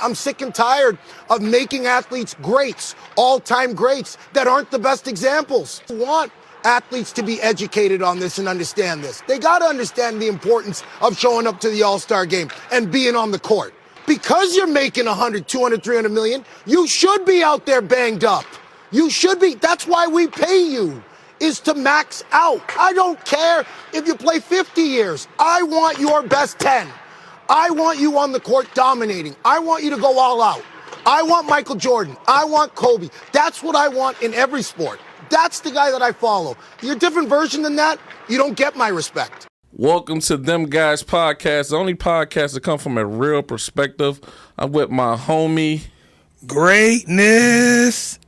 I'm sick and tired of making athletes greats, all-time greats, that aren't the best examples. I want athletes to be educated on this and understand this. They got to understand the importance of showing up to the All-Star game and being on the court. Because you're making 100, 200, 300 million, you should be out there banged up. You should be. That's why we pay you, is to max out. I don't care if you play 50 years. I want your best 10. I want you on the court dominating. I want you to go all out. I want Michael Jordan. I want Kobe. That's what I want in every sport. That's the guy that I follow. If you're a different version than that, you don't get my respect. Welcome to Them Guys Podcast, the only podcast that come from a real perspective. I'm with my homie, Greatness,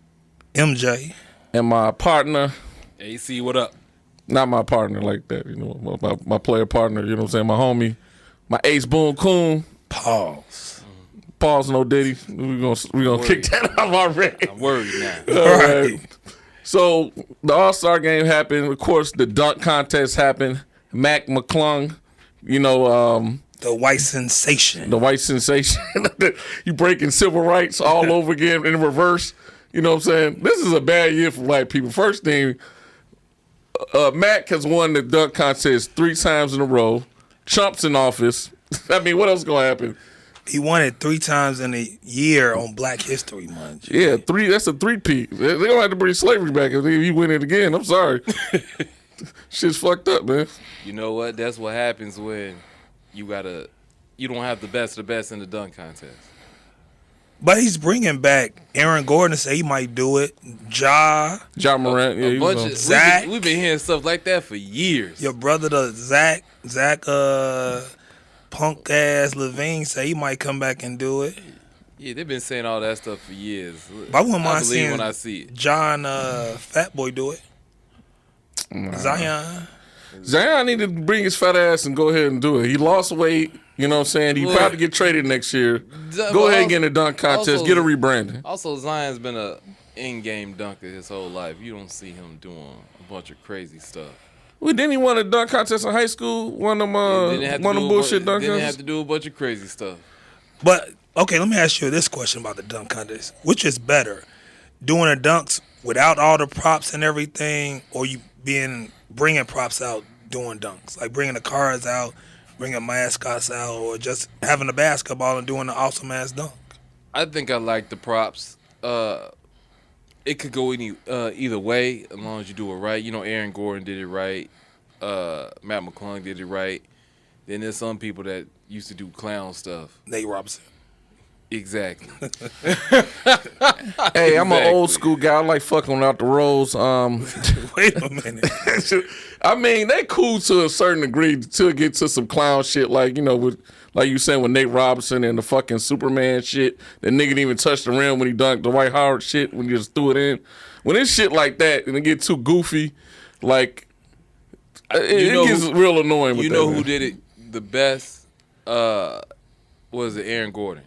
MJ. And my partner, AC, what up? Not my partner like that, you know, my player partner, you know what I'm saying, my homie, my ace Boone Coon. Pause, no Diddy. We're gonna kick that off already. I'm worried now. All right. So the All-Star game happened. Of course, the dunk contest happened. Mac McClung, you know, the white sensation. You breaking civil rights all over again in reverse. You know what I'm saying? This is a bad year for white people. First thing, Mac has won the dunk contest 3 times in a row. Trump's in office. I mean, what else is gonna happen? He won it 3 times in a year on Black History Month. Yeah, 3. That's a three-peat. They're gonna have to bring slavery back if he win it again. I'm sorry. Shit's fucked up, man. You know what? That's what happens when you don't have the best of the best in the dunk contest. But he's bringing back Aaron Gordon. Say he might do it. Ja Morant. Yeah, a bunch of Zach. We've been hearing stuff like that for years. Your brother, the Zach, punk ass Levine, say he might come back and do it. Yeah, they've been saying all that stuff for years. But I wouldn't mind seeing when I see it. John Fatboy do it. Zion need to bring his fat ass and go ahead and do it. He lost weight, you know what I'm saying? He probably get traded next year. Go ahead and get in the dunk contest, get a rebranding. Also, Zion's been a in-game dunker his whole life. You don't see him doing a bunch of crazy stuff. Well, didn't he win a dunk contest in high school? One of them bullshit dunk contests? Didn't have to do a bunch of crazy stuff. But, okay, let me ask you this question about the dunk contest. Which is better, doing the dunks without all the props and everything, or you bringing props out doing dunks? Like bringing the cards out, bringing mascots out, or just having the basketball and doing the awesome-ass dunk? I think I like the props. It could go either way as long as you do it right. You know, Aaron Gordon did it right. Mac McClung did it right. Then there's some people that used to do clown stuff. Nate Robinson. Exactly. Hey, I'm an old school guy. I like fucking without the rolls. Wait a minute. I mean, they cool to a certain degree to get to some clown shit, like, you know, with like you saying with Nate Robinson and the fucking Superman shit. The nigga didn't even touch the rim when he dunked the Dwight Howard shit when you just threw it in. When it's shit like that and it get too goofy, like it gets real annoying. You know who did it the best? Was it Aaron Gordon?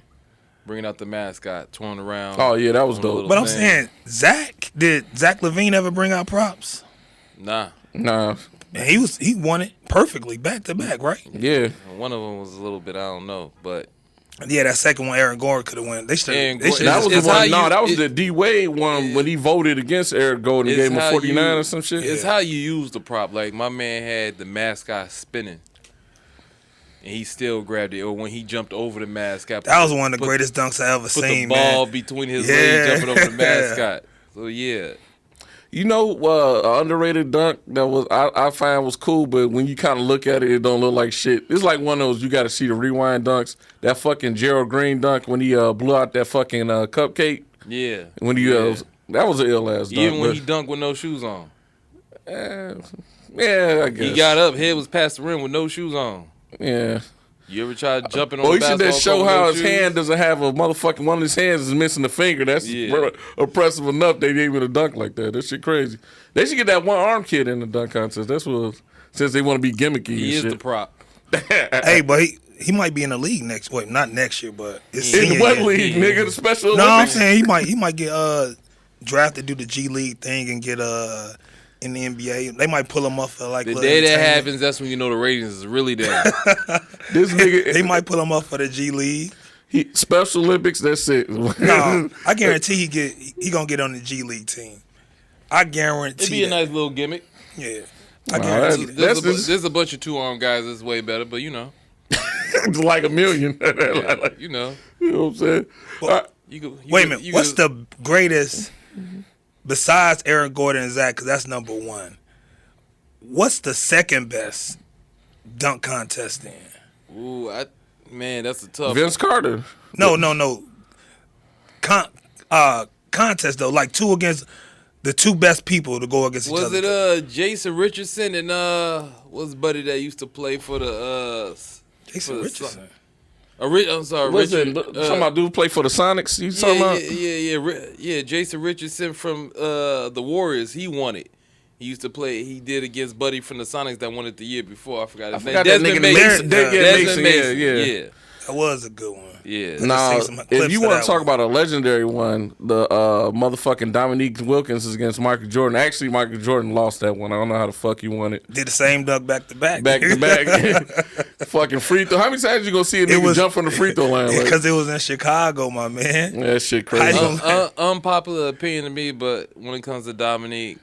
Bringing out the mascot, twirling around. Oh, yeah, that was dope. But I'm saying, did Zach LaVine ever bring out props? Nah. And he won it perfectly, back to back, right? Yeah. One of them was a little bit, I don't know, but. Yeah, that second one, Aaron Gordon could have won. That was the D Wade one when he voted against Aaron Gordon and gave him a 49 or some shit. It's how you use the prop. Like, my man had the mascot spinning. And he still grabbed it. Or when he jumped over the mascot. That was one of the greatest dunks I ever seen, Put the ball between his legs, jumping over the mascot. So, yeah. You know, an underrated dunk that was I find was cool, but when you kind of look at it, it don't look like shit. It's like one of those you got to see the rewind dunks. That fucking Gerald Green dunk when he blew out that fucking cupcake. Yeah. When he that was an ill ass dunk. Even when he dunked with no shoes on. Yeah, I guess. He got up, head was past the rim with no shoes on. Yeah. You ever tried jumping on the basketball court? He should show how his shoes? hand doesn't have a motherfucking, one of his hands is missing a finger. That's oppressive enough they gave him a dunk like that. That shit crazy. They should get that one arm kid in the dunk contest. That's what, since they want to be gimmicky He and is shit. the prop. Hey, but he might be in the league not next year, but it's in what league, nigga? The Special Olympics? No, I'm saying he might get drafted, do the G League thing, and get in the NBA. They might pull him up for like the day that happens. That's when you know the ratings is really down. This nigga, they might pull him up for the G League. Special Olympics, that's it. No, I guarantee he gonna get on the G League team. I guarantee. It'd be a nice little gimmick. Yeah, I guarantee that. There's a bunch of 2-arm guys that's way better, but you know. It's like $1 million. Yeah, you know. You know what I'm saying? Well, wait a minute. What's the greatest, besides Aaron Gordon and Zach, because that's number one, what's the second best dunk contest then? Ooh, man, that's a tough Vince Carter. No. Contest, though. Like two against the two best people to go against each other. Was it Jason Richardson and what's buddy that used to play for the Jason Richardson? I'm sorry, Richard. Talking about dude play for the Sonics. You talking about? Yeah. Jason Richardson from the Warriors. He won it. He used to play. He did against Buddy from the Sonics that won it the year before. I forgot his name. Desmond Mason. Desmond Mason. Yeah. That was a good one. Yeah. Now, if you want to talk about a legendary one, the motherfucking Dominique Wilkins is against Michael Jordan. Actually, Michael Jordan lost that one. I don't know how the fuck he won it. Did the same dunk back to back. Back to back. Fucking free throw. How many times you gonna see a nigga jump from the free throw line? Because it was in Chicago, my man. Yeah, that shit crazy. Unpopular opinion to me, but when it comes to Dominique,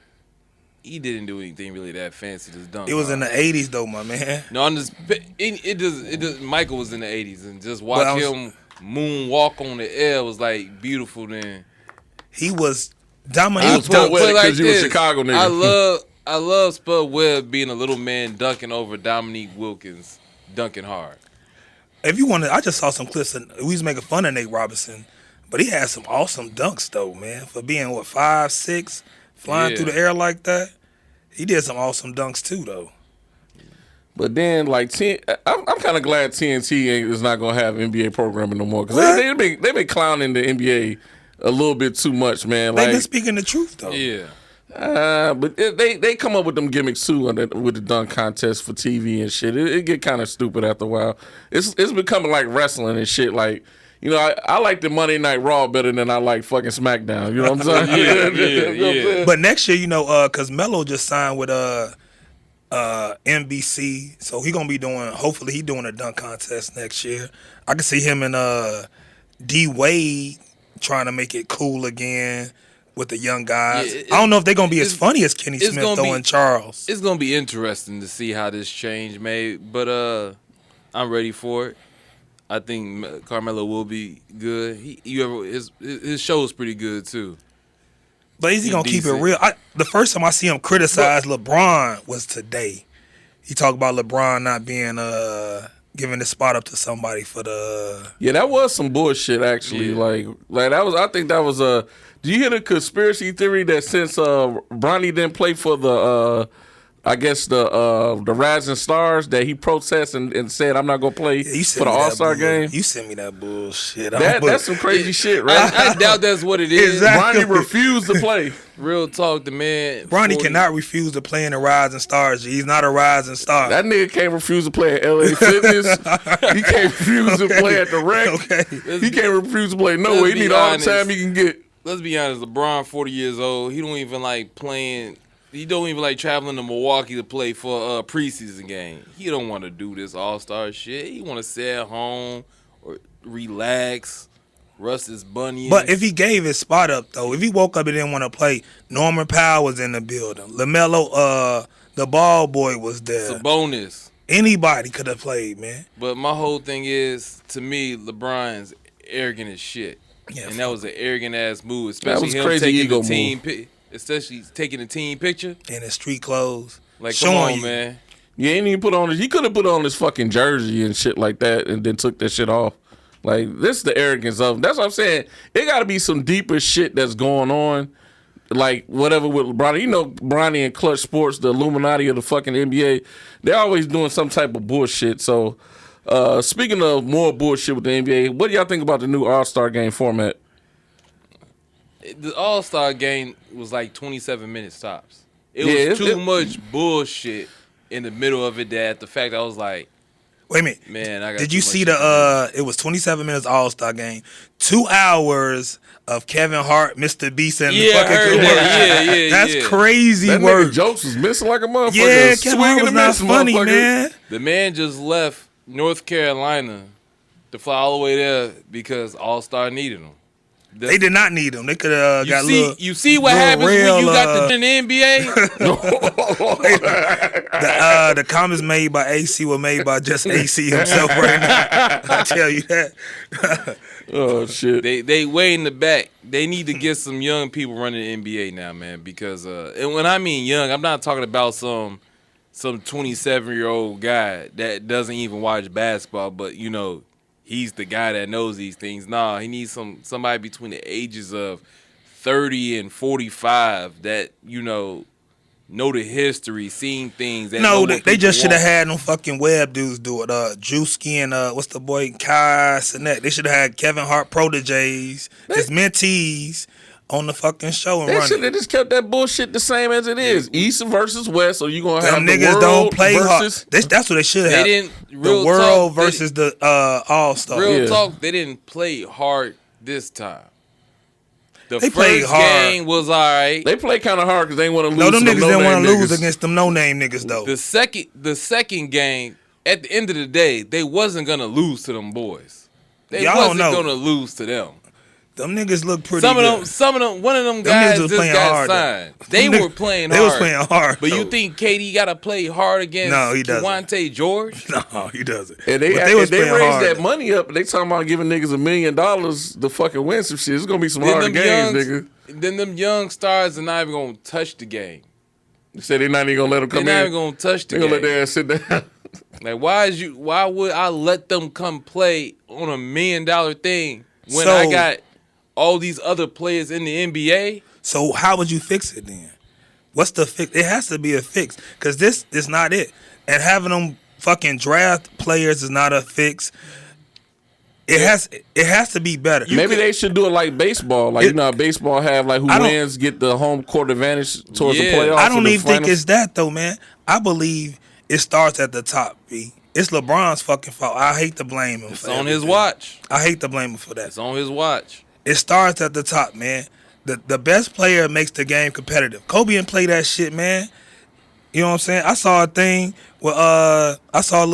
he didn't do anything really that fancy to dunk. It was in the 80s though, my man. No, I'm just it does. Michael was in the 80s, and just watch him moonwalk on the air was like beautiful. Then he was Dominique. I was because you were a Chicago nigga. I love Spud Webb being a little man dunking over Dominique Wilkins, dunking hard. If you want to, I just saw some clips. We was making fun of Nate Robinson, but he had some awesome dunks though, man. For being 5'6", flying through the air like that, he did some awesome dunks too, though. But then, like, I'm kind of glad TNT is not gonna have NBA programming no more because they been clowning the NBA a little bit too much, man. They've been speaking the truth though. Yeah. But they come up with them gimmicks too with the dunk contest for TV and shit. It get kind of stupid after a while. It's becoming like wrestling and shit. Like, you know, I like the Monday Night Raw better than I like fucking SmackDown. You know what I'm saying? Yeah. But next year, you know, because Melo just signed with NBC, so he gonna be hopefully he doing a dunk contest next year. I can see him and D Wade trying to make it cool again with the young guys. I don't know if they're gonna be as funny as Kenny Smith though and Charles. It's gonna be interesting to see how this change made, but I'm ready for it. I think Carmelo will be good. His show is pretty good too. But is he gonna keep it real? The first time I see him criticize LeBron was today. He talked about LeBron not being giving the spot up to somebody for the. Yeah, that was some bullshit actually. Yeah. Like that was. I think that was a. Do you hear the conspiracy theory that since Bronny didn't play for the I guess the Rising Stars that he protested and said I'm not gonna play for the All-Star game? You sent me that bullshit. That's some crazy shit, right? I doubt that's what it is. Exactly. Bronny refused to play. Real talk, the man. Bronny cannot refuse to play in the Rising Stars. He's not a Rising Star. That nigga can't refuse to play at LA Fitness. He can't refuse to play at the Rec. Okay. He can't refuse to play nowhere. He need all the time he can get. Let's be honest. LeBron, 40 years old. He don't even like playing. He don't even like traveling to Milwaukee to play for a preseason game. He don't want to do this all-star shit. He want to stay at home or relax, rust his bunions. But if he gave his spot up, though, if he woke up and didn't want to play, Norman Powell was in the building. LaMelo, the ball boy was there. Sabonis. Anybody could have played, man. But my whole thing is, to me, LeBron's arrogant as shit. Yeah, and that was an arrogant-ass move, especially him crazy taking ego the team especially taking the team picture in his street clothes, like come on, man. Yeah, he didn't put on. He could have put on his fucking jersey and shit like that, and then took that shit off. Like this, is the arrogance of. That's what I'm saying. It got to be some deeper shit that's going on. Like whatever with Bronny, you know, Bronny and Clutch Sports, the Illuminati of the fucking NBA, they're always doing some type of bullshit. So, speaking of more bullshit with the NBA, what do y'all think about the new All-Star game format? The All-Star game was like 27 minutes tops. It was too much bullshit in the middle of it that the fact I was like, wait a minute. Man, I got Did you see it was 27 minutes All-Star game. 2 hours of Kevin Hart, Mr. Beast, and the fucking yeah. That's crazy that work. Nigga jokes was missing like a motherfucker. Yeah, Kevin Hart was not funny, man. The man just left North Carolina to fly all the way there because All-Star needed them. They did not need him. They could have got little. You see what happens when you got in the NBA? The comments made by AC were made by just AC himself right now. I tell you that. Oh shit. They way in the back. They need to get some young people running the NBA now, man. Because and when I mean young, I'm not talking about some 27-year-old guy that doesn't even watch basketball, but you know, he's the guy that knows these things. Nah, he needs somebody between the ages of 30 and 45 that, you know the history, seen things. That No, they just should have had them fucking web dudes do it. Drewski and what's the boy, Kai Sinet. They should have had Kevin Hart proteges, his mentees on the fucking show and They run should it. have just kept that bullshit the same as it is. East versus West, so you gonna have Them the niggas world don't play versus... hard. That's what they should have. didn't. The world versus the All-Star. Real talk, they didn't play hard this time. The They first played hard. game was all right. They play kind of hard because they want to lose. No, them to niggas the didn't want to no-name lose niggas. against them no-name niggas, though. The second game, at the end of the day, they wasn't gonna lose to them boys. They Y'all wasn't don't know. gonna lose to them. Them niggas look pretty Some good. of them, one of them Them guys niggas was just playing got hard, though. signed. They Them were niggas- playing They hard. was playing hard. But you though. think KD got to play hard against No, he doesn't. Kawhi George? No, he doesn't. And they, But was they playing raised hard, that though. money up. They talking about giving niggas $1 million to fucking win some shit. It's gonna be some Then hard them games, youngs- nigga. Then them young stars are not even gonna touch the game. They said they're not even gonna let them They're come not in. even gonna touch the They gonna let game. their ass sit down. Like, why would I let them come play on $1 million thing when So- I got all these other players in the NBA? So how would you fix it then? What's the fix? It has to be a fix because this is not it. And having them fucking draft players is not a fix. It has to be better. Maybe they should do it like baseball. Like, you know how baseball have like who I don't- wins get the home court advantage towards Yeah. the playoffs. I or don't the even think finals? it's that though, man. I believe it starts at the top, B. It's LeBron's fucking fault. I hate to blame him. It's for on his everything. watch. I hate to blame him for that. It's on his watch. It starts at the top, man. The best player makes the game competitive. Kobe didn't play that shit, man. You know what I'm saying? I saw a thing where I saw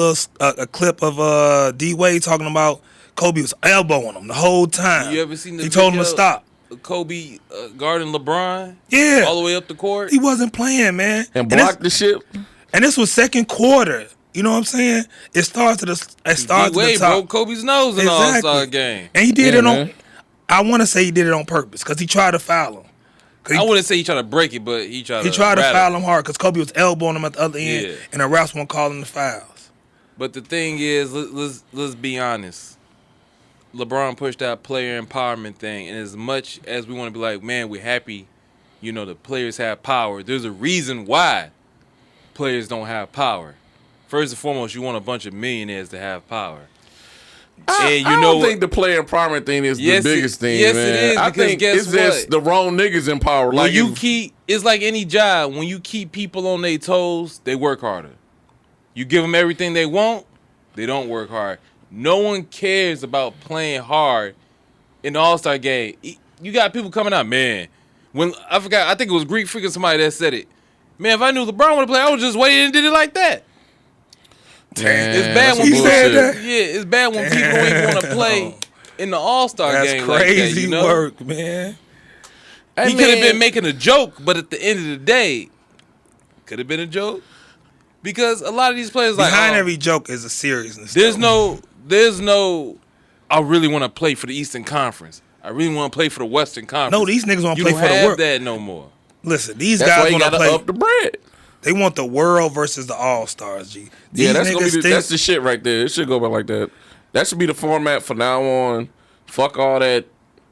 a clip of D Wade talking about Kobe was elbowing him the whole time. You ever seen the He told him to video stop. of Kobe guarding LeBron? Yeah. All the way up the court? He wasn't playing, man. And block the shit. And this was second quarter. You know what I'm saying? It starts at the D-Wade top. broke Kobe's nose in the All-Star game. And he did Yeah, it on. man. I want to say he did it on purpose because he tried to foul him. 'Cause I wouldn't say he tried to break it, but he tried He tried to rattle. foul him hard because Kobe was elbowing him at the other end, Yeah. and the refs weren't calling the fouls. But the thing is, let's be honest. LeBron pushed that player empowerment thing, and as much as we want to be like, man, we're happy, the players have power. There's a reason why players don't have power. First and foremost, you want a bunch of millionaires to have power. I don't think the player empowerment thing is Yes, the biggest thing, yes, man. it is, I because think guess it's just what? the wrong niggas in power. When Like you it's like any job. When you keep people on their toes, they work harder. You give them everything they want, they don't work hard. No one cares about playing hard in the All-Star game. You got people coming out, man. When I think it was Greek freaking somebody that said it. Man, if I knew LeBron would play, I would just wait and did it like that. Man, It's bad that's when He people said bullshit. that? Yeah, it's bad when people don't even want to play in the All-Star That's game crazy like that, work, man. He could have been making a joke, but at the end of the day, could have been a joke. Because a lot of these players Behind like every joke is a seriousness. there's though. no I really want to play for the Eastern Conference. I really want to play for the Western Conference. No, these niggas want to you play don't for the have world. that no more. Listen, these That's why guys you want to gotta play. up the bread. They want the world versus the All Stars. G. These Yeah, that's gonna be niggas that's the shit right there. It should go back like that. That should be the format from now on. Fuck all that,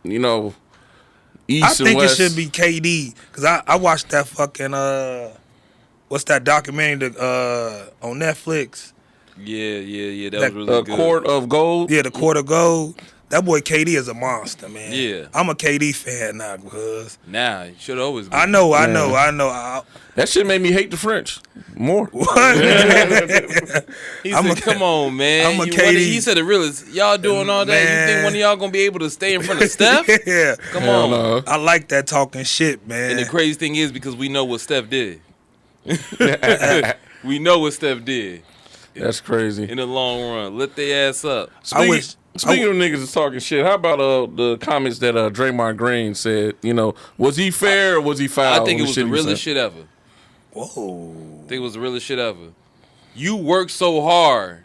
East I and think it West. should be KD because I watched that fucking what's that documentary on Netflix? Yeah. That That- was really good. Quart of gold. Yeah, the Court of Gold. That boy KD is a monster, man. Yeah. I'm a KD fan now because Nah, it should always be. I know. That shit made me hate the French more. What? He I'm said, a- "Come on, man." I'm a You KD. wanna- he said, "The realest. Y'all doing all that? You Man. think one of y'all gonna be able to stay in front of Steph? Yeah. Come Hell on." no. I like that talking shit, man. And the crazy thing is because we know what Steph did. We know what Steph did That's crazy. in the long run. Let their ass up. I wish Speaking of niggas is talking shit, how about the comments that Draymond Green said? You know, was he fair or was he foul? I think it was the realest shit ever. Whoa. I think it was the realest shit ever. You work so hard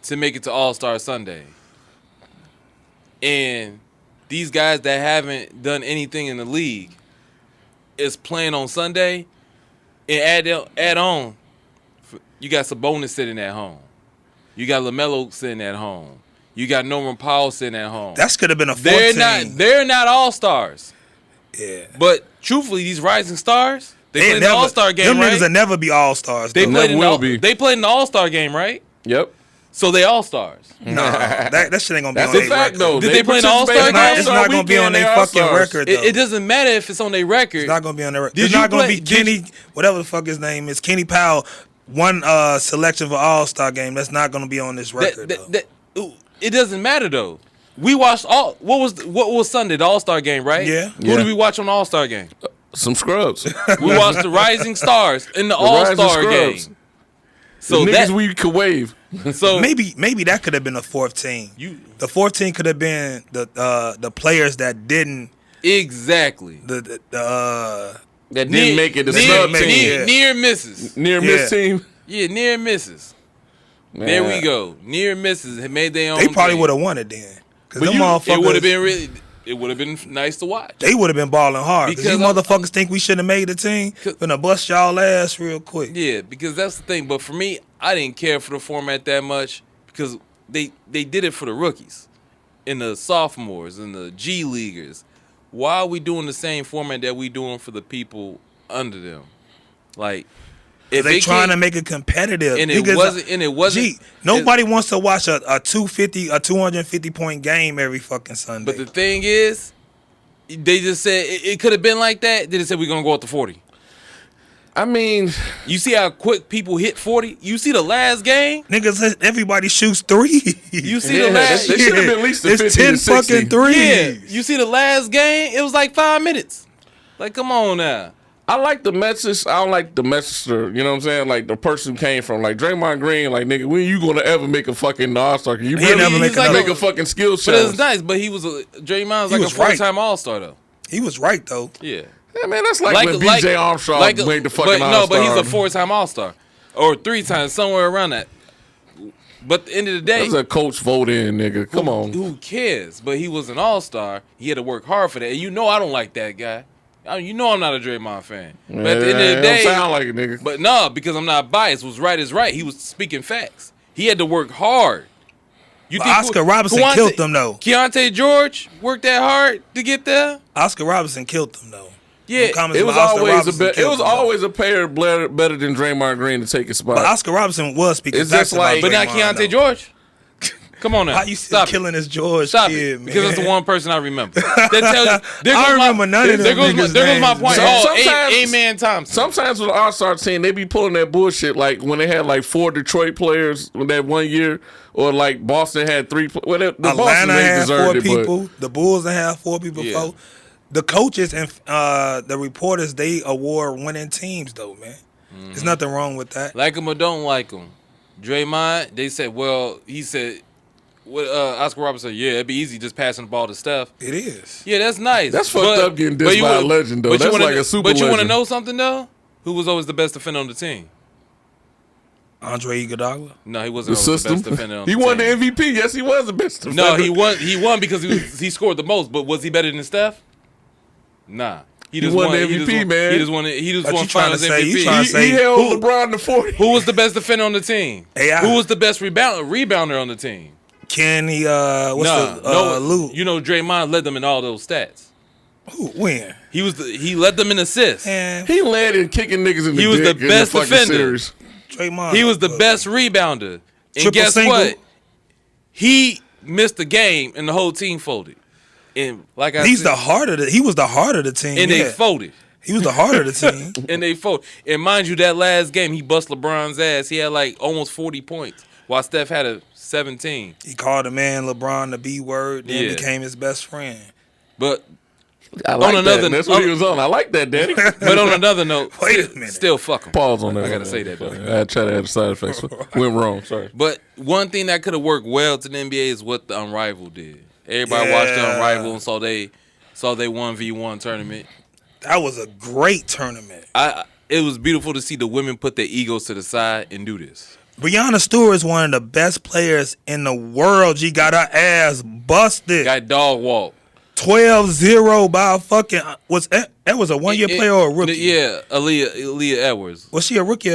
to make it to All-Star Sunday. And these guys that haven't done anything in the league is playing on Sunday. And add on, you got Sabonis sitting at home. You got LaMelo sitting at home. You got Norman Powell sitting at home. That could have been a 14. They're not all-stars. Yeah. But truthfully, these rising stars, they played in the All-Star game, them right? niggas will never be all-stars. They though. played in the All-Star game, right? Yep. So they all-stars. Nah, that shit ain't gonna be That's on a their fact, record. though. Did they play in the All-Star game? It's not gonna be on their fucking record, though. It doesn't matter if it's on their record. It's not gonna be on their record. It's not gonna be Kenny, whatever the fuck his name is, Kenny Powell, one selection for All-Star game. That's not gonna be on this record, though. It doesn't matter, though. We watched what was Sunday, the All-Star game, right? Yeah. Who did we watch on the All-Star game? Some scrubs. We watched the Rising Stars in the All-Star game. So the niggas we could wave. So maybe that could have been a fourth team. The fourth team could have been the players that didn't exactly that didn't make it. The sub team. Near misses. Near miss team. Yeah, near misses. Man. There we go. Near misses had made their own. They probably would have won it then. But it would have been really. It would have been nice to watch. They would have been balling hard. Because you motherfuckers think we shouldn't have made the team. Gonna bust y'all ass real quick. Yeah, because that's the thing. But for me, I didn't care for the format that much because they did it for the rookies and the sophomores and the G leaguers. Why are we doing the same format that we doing for the people under them? Like, if they trying to make it competitive, and it wasn't. Gee, nobody wants to watch a 250 point game every fucking Sunday. But the thing is, they just said it could have been like that. They just said we're gonna go up to 40. I mean, you see how quick people hit 40. You see the last game, niggas. Everybody shoots three. You see the last. They should have been at least it's 50 10 to 60. fucking threes. Yeah, you see the last game. It was like 5 minutes. Like, come on now. I like the message. I don't like the messenger. You know what I'm saying? Like the person came from. Like Draymond Green. Like, nigga, when you gonna ever make a fucking All-Star? You never make a fucking skill challenge. But it's nice. But Draymond's like a 4-time All-Star though. He was right though. Yeah. Yeah, man, that's like when B.J. Armstrong made the fucking All-Star. No, but he's a 4-time All-Star. Or 3 times, somewhere around that. But at the end of the day... That's a coach vote in, nigga. Come on. Who cares? But he was an All-Star. He had to work hard for that. And you know I don't like that guy. You know I'm not a Draymond fan. But at the end of the day... Don't sound like it, nigga. But no, because I'm not biased. What's right is right. He was speaking facts. He had to work hard. You think Oscar Robertson killed them, though. Keontae George worked that hard to get there? Oscar Robertson killed them, though. Yeah, it was always a player better than Draymond Green to take his spot. But Oscar Robertson was speaking it's just like, but not Keontae George. Come on now, how you stop killing this George stop kid, it, man. because that's the one person I remember. That tells you, I remember none of them. There goes my point. Amen Thompson. Sometimes with the All-Star team, they be pulling that bullshit. Like when they had like 4 Detroit players that one year, or like Boston had 3. Well, the Atlanta Boston had 4 people. But the Bulls had 4 people. Yeah. The coaches and the reporters, they award winning teams, though, man. There's nothing wrong with that. Like him or don't like him. Draymond, they said, he said, Oscar Robertson said, yeah, it'd be easy just passing the ball to Steph. It is. Yeah, that's nice. That's fucked up getting dissed by a legend, though. That's like a super legend. But you want to know something, though? Who was always the best defender on the team? Andre Iguodala? No, he wasn't the best defender on the team. He won the MVP. Yes, he was the best defender. No, he won because he scored the most. But was he better than Steph? Nah. He won the MVP, man. He just won Finals MVP. He held LeBron to 40. Who was the best defender on the team? AI. Who was the best rebounder on the team? Kenny, Lou. You know, Draymond led them in all those stats. Who? When? He led them in assists. Man. He led in kicking niggas in the He was the best defender. Series. Draymond. He was the best rebounder. And guess single. what? He missed the game and the whole team folded. And like I said, he was the heart of the team. And they folded. He was the heart of the team. And they folded. And mind you, that last game, he bust LeBron's ass. He had like almost 40 points, while Steph had a 17. He called the man LeBron the B word, then became his best friend. But I like On another- that. That's what he was on. I like that, Daddy. But on another note, Wait a minute. still fuck him. Pause on that. I gotta say that though. I tried to add the side effects. Went wrong. Sorry. But one thing that could have worked well to the NBA is what the Unrivaled did. Everybody watched the Unrivaled and saw they 1v1 tournament. That was a great tournament. It was beautiful to see the women put their egos to the side and do this. Brianna Stewart is one of the best players in the world. She got her ass busted. Got dog walk. 12-0 by a fucking that was a 1 year player or a rookie? Yeah, Aaliyah Edwards. Was she a rookie?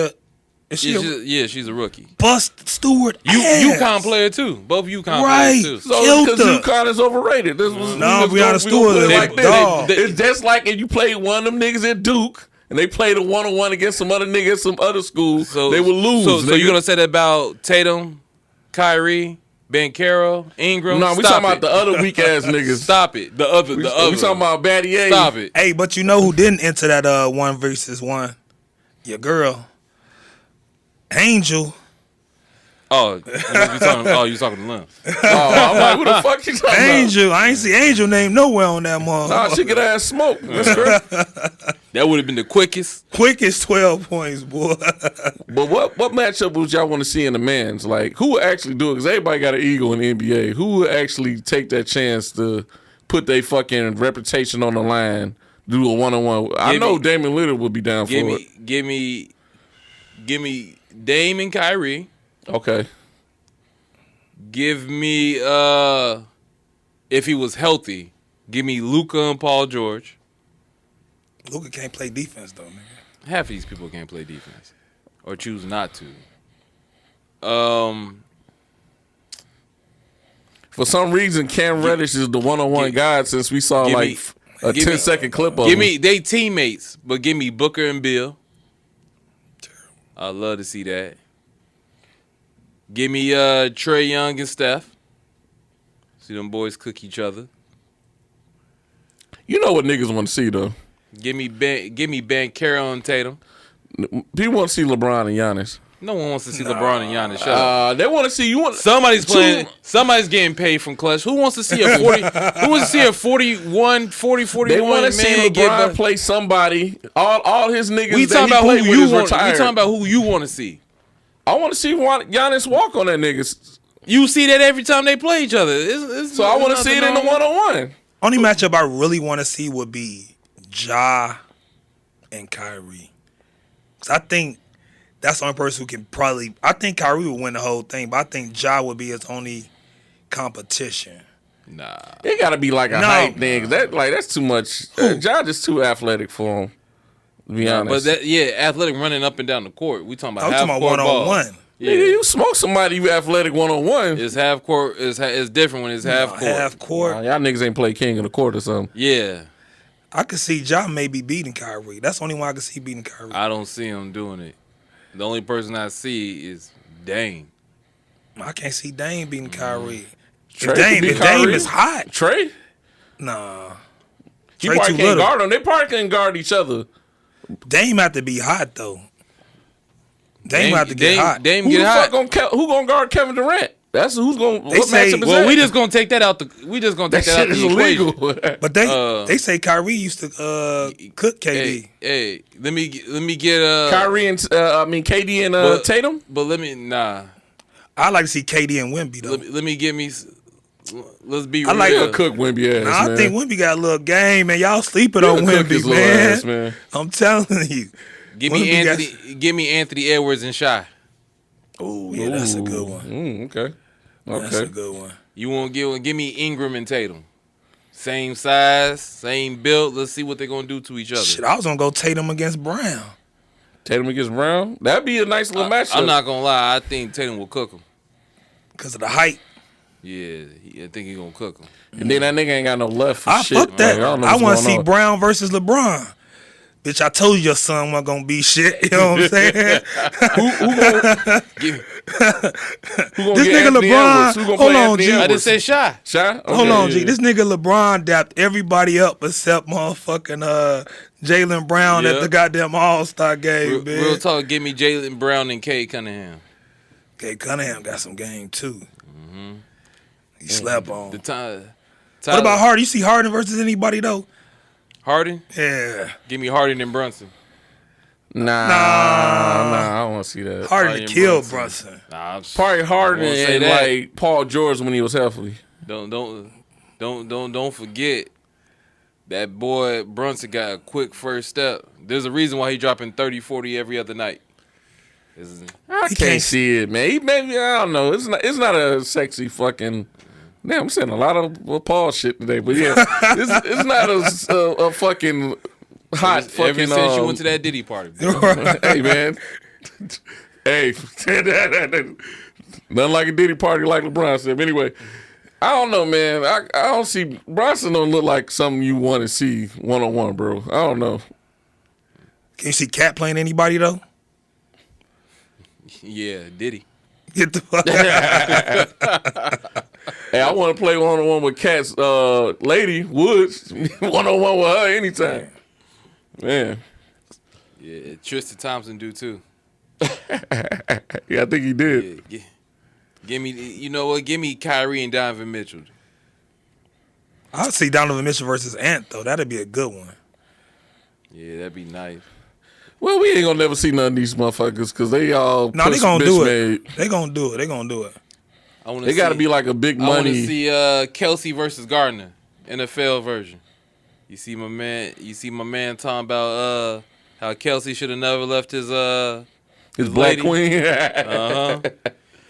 Is she She's a rookie. bust Stewart? UConn player too. Both UConn Right. players too. So Killed because her. UConn is overrated. This was No, we Brianna was Stewart gonna put it is like a this. dog. It's just like if you played one of them niggas at Duke and they played a 1-on-1 against some other niggas at some other school, they would lose. So you gonna say that about Tatum, Kyrie, Banchero, Ingram? No, we Stop talking about it. the other weak ass niggas. Stop it. The other. We talking about Battier. Stop it. Hey, but you know who didn't enter that 1v1? Your girl, Angel. Oh, you talking to Lem? Oh, I'm like, who the fuck you talking Angel. I ain't see Angel name nowhere on that motherfucker. about? Nah, she could ass smoke. That's correct. That would have been the quickest. Quickest 12 points, boy. But what matchup would y'all want to see in the men's? Like, who would actually do it? Because everybody got an ego in the NBA. Who would actually take that chance to put their fucking reputation on the line, do a 1-on-1? I know Damian Lillard would be down for it. Give me Dame and Kyrie. Okay. Give me if he was healthy, give me Luka and Paul George. Luka can't play defense though, nigga. Half of these people can't play defense or choose not to. For some reason, Cam Reddish is the 1-on-1 guy since we saw give like me- a give me- 10-second clip of Give him. me they teammates, but give me Booker and Bill. I'd love to see that. Give me Trae Young and Steph. See them boys cook each other. You know what niggas want to see, though. Give me Banchero and Tatum. People want to see LeBron and Giannis. No one wants to see LeBron and Giannis. Shut up. They want to see you. Somebody's playing. Somebody's getting paid from clutch. Who wants to see a 40? Who wants to see a 41 They want to see man LeBron play somebody. All his niggas. We talking about played who with you is want. We retired. talking about who you want to see. I want to see Giannis walk on that niggas. You see that every time they play each other. So I want to see it in the 1-on-1. Only matchup I really want to see would be Ja and Kyrie. Cause I think that's the only person who can probably. I think Kyrie would win the whole thing, but I think Ja would be his only competition. Nah. It got to be like a hype thing. That's too much. Ja just too athletic for him. To be honest. But athletic running up and down the court. We talking about I'm half talking court about ball. 1-on-1. Yeah. Nigga, you smoke somebody, you athletic 1-on-1. It's half court. It's different when it's half court. Half court. Y'all niggas ain't play king of the court or something. Yeah. I could see Ja maybe beating Kyrie. That's the only one I could see beating Kyrie. I don't see him doing it. The only person I see is Dame. I can't see Dame beating Kyrie. Trey If could beat Dame Kyrie. is hot, Trey? nah. He Trey probably too can't little. guard them. They probably can't guard each other. Dame have to be hot though. Dame have to get hot. Dame Who get the hot. fuck who gonna guard Kevin Durant? That's who's gonna. They What say- matchup is Well, that? we just gonna take that out. That shit is illegal. But they say Kyrie used to cook KD. Hey, let me get Kyrie and KD and But- Tatum. But let me I like to see KD and Wemby though. let me get me. Let's be I real. like He'll cook Wemby ass, Nah, man. I think Wemby got a little game, man. Y'all sleeping He'll on cook his Wemby, little man. ass, man. I'm telling you. Give me Wemby got- Anthony. Give me Anthony Edwards and Shy. Oh yeah, that's a good one. Okay. That's a good one. You want to give me Ingram and Tatum. Same size, same build. Let's see what they're gonna do to each other. Shit, I was gonna go Tatum against Brown. Tatum against Brown. That'd be a nice little matchup. I'm not gonna lie. I think Tatum will cook him. Because of the height. Yeah, I think he's gonna cook him. And then that nigga ain't got no left for I shit. fuck that. Like, don't know I what's want to going see on. Brown versus LeBron. Bitch, I told you your son wasn't gonna be shit. You know what I'm saying? Who gonna This get nigga Anthony LeBron- Edwards? Who gonna hold play on, Anthony G. I Edwards? just said Shy. Shy? Okay, Hold on, G. yeah. This nigga LeBron dapped everybody up except motherfucking Jaylen Brown at Yeah. the goddamn All-Star game, man. Real talk. Give me Jalen Brown and Kay Cunningham. Okay, Cunningham got some game too. He slept on. The time. What about Harden? You see Harden versus anybody though? Harden? Yeah. Give me Harden and Brunson. Nah, I don't want to see that. Harden to kill Brunson. Nah, Probably Harden won't say and that. like Paul George when he was healthy. Don't forget that boy Brunson got a quick first step. There's a reason why he dropping 30, 40 every other night. I can't see it, man. He maybe I don't know. It's not a sexy fucking. Damn, I'm saying a lot of Paul shit today, but yeah, it's not a fucking hot fucking. Ever since you went to that Diddy party, hey man, hey, nothing like a Diddy party like LeBron said. But anyway, I don't know, man. I don't see Bronson don't look like something you want to see 1-on-1, bro. I don't know. Can you see Cat playing anybody though? Yeah, Diddy. Get the fuck out. Hey, I want to play 1-on-1 with Cat's lady Woods. 1-on-1 with her anytime. Man. Yeah, Tristan Thompson do too. Yeah, I think he did. Yeah, give me, you know what? Give me Kyrie and Donovan Mitchell. I'll see Donovan Mitchell versus Ant though. That'd be a good one. Yeah, that'd be nice. Well, we ain't gonna never see none of these motherfuckers because they all No, they gonna do it. made. They gonna do it. They gonna do it. They got to be like a big I want to money. see Kelsey versus Gardner, NFL version. You see my man talking about how Kelsey should have never left his Black lady. Queen. Uh-huh.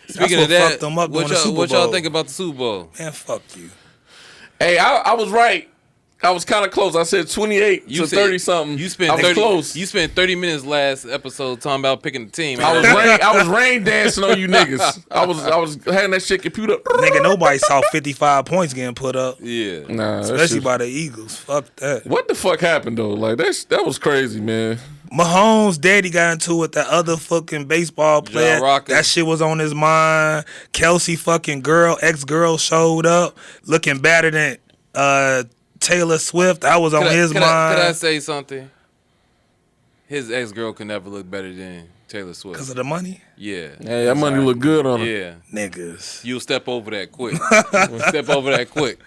Speaking what of that, fucked them up during what the y'all, Super what y'all Bowl. think about the Super Bowl? Man, fuck you. Hey, I was right. I was kind of close. I said 28 to 30 something. You spent I was 30, close. You spent 30 minutes last episode talking about picking the team. I was rain dancing on you niggas. I was having that shit computer. Nigga, nobody saw 55 points getting put up. Yeah. Nah, that Especially shit- by the Eagles. Fuck that. What the fuck happened though? Like that was crazy, man. Mahomes' daddy got into it with that other fucking baseball player. Rocker. That shit was on his mind. Kelsey fucking ex-girl showed up looking better than Taylor Swift. That was on his mind. Could I say something? His ex-girl could never look better than Taylor Swift. Because of the money? Yeah. Hey, that money look good on her. Yeah. Niggas. You'll step over that quick. Step over that quick.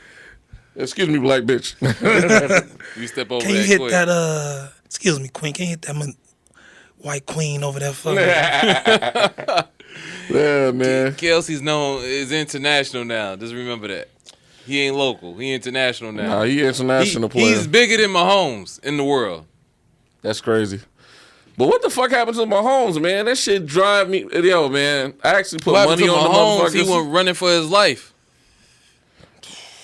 Excuse me, black bitch. You step over Can you that hit quick. that, excuse me, queen, can you hit that white queen over there for me? Yeah, man. Kelsey's is international now. Just remember that. He ain't local. He international now. Nah, he international player. He's bigger than Mahomes in the world. That's crazy. But what the fuck happened to Mahomes, man? That shit drive me. Yo, man. I actually put What money happened to on Mahomes? the He motherfuckers. went running for his life.